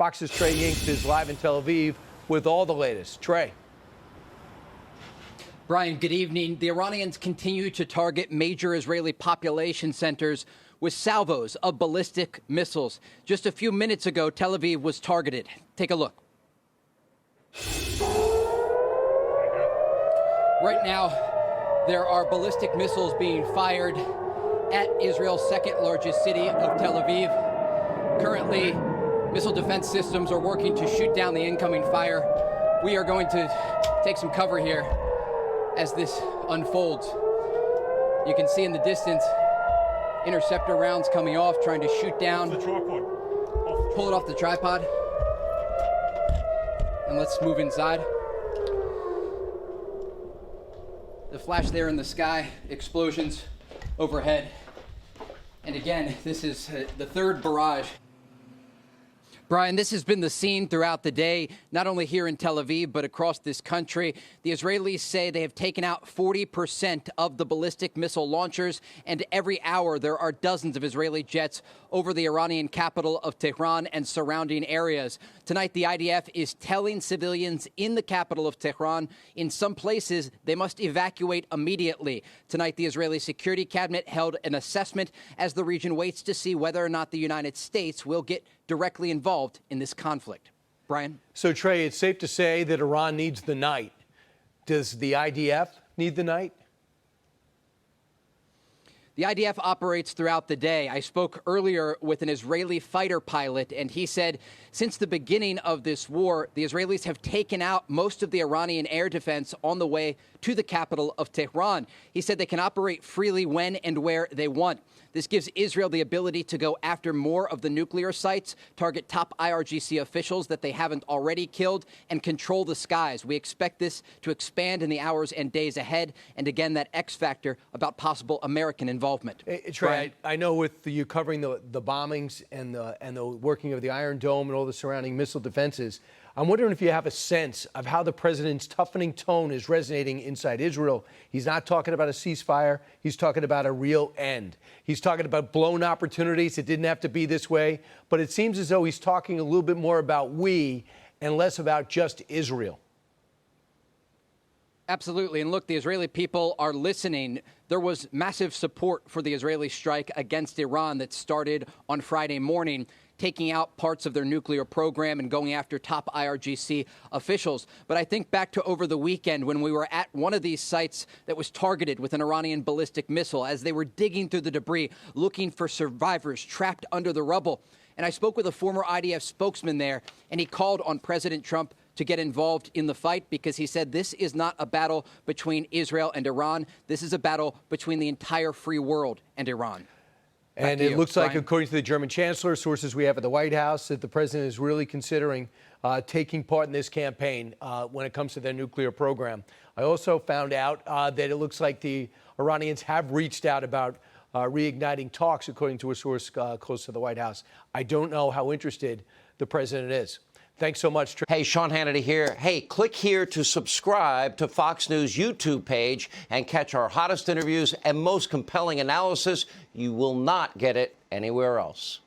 Fox's Trey Yingst is live in Tel Aviv with all the latest. Trey. Brian, good evening. The Iranians continue to target major Israeli population centers with salvos of ballistic missiles. Just a few minutes ago, Tel Aviv was targeted. Take a look. Right now, there are ballistic missiles being fired at Israel's second largest city of Tel Aviv. Currently, missile defense systems are working to shoot down the incoming fire. We are going to take some cover here as this unfolds. You can see in the distance interceptor rounds coming off, trying to shoot down. The tripod. Pull it off the tripod. And let's move inside. The flash there in the sky, explosions overhead. And again, this is the third barrage. Brian, this has been the scene throughout the day, not only here in Tel Aviv, but across this country. The Israelis say they have taken out 40% of the ballistic missile launchers, and every hour there are dozens of Israeli jets over the Iranian capital of Tehran and surrounding areas. Tonight, the IDF is telling civilians in the capital of Tehran, in some places, they must evacuate immediately. Tonight, the Israeli Security Cabinet held an assessment as the region waits to see whether or not the United States will get directly involved in this conflict. Brian? So, Trey, it's safe to say that Iran needs the night. Does the IDF need the night? The IDF operates throughout the day. I spoke earlier with an Israeli fighter pilot, and he said since the beginning of this war, the Israelis have taken out most of the Iranian air defense on the way to the capital of Tehran. He said they can operate freely when and where they want. This gives Israel the ability to go after more of the nuclear sites, target top IRGC officials that they haven't already killed, and control the skies. We expect this to expand in the hours and days ahead. And again, that X factor about possible American involvement. Trey, I know with you covering the bombings and the working of the Iron Dome and all the surrounding missile defenses, I'm wondering if you have a sense of how the president's toughening tone is resonating inside Israel. He's not talking about a ceasefire. He's talking about a real end. He's talking about blown opportunities. It didn't have to be this way. But it seems as though he's talking a little bit more about we and less about just Israel. Absolutely. And look, the Israeli people are listening. There was massive support for the Israeli strike against Iran that started on Friday morning, taking out parts of their nuclear program and going after top IRGC officials. But I think back to over the weekend when we were at one of these sites that was targeted with an Iranian ballistic missile as they were digging through the debris, looking for survivors trapped under the rubble. And I spoke with a former IDF spokesman there, and he called on President Trump to get involved in the fight because he said this is not a battle between Israel and Iran. This is a battle between the entire free world and Iran. And it looks like, according to the German chancellor, sources we have at the White House, that the president is really considering taking part in this campaign when it comes to their nuclear program. I also found out that it looks like the Iranians have reached out about reigniting talks, according to a source close to the White House. I don't know how interested the president is. Thanks so much. Hey, Sean Hannity here. Hey, click here to subscribe to Fox News YouTube page and catch our hottest interviews and most compelling analysis. You will not get it anywhere else.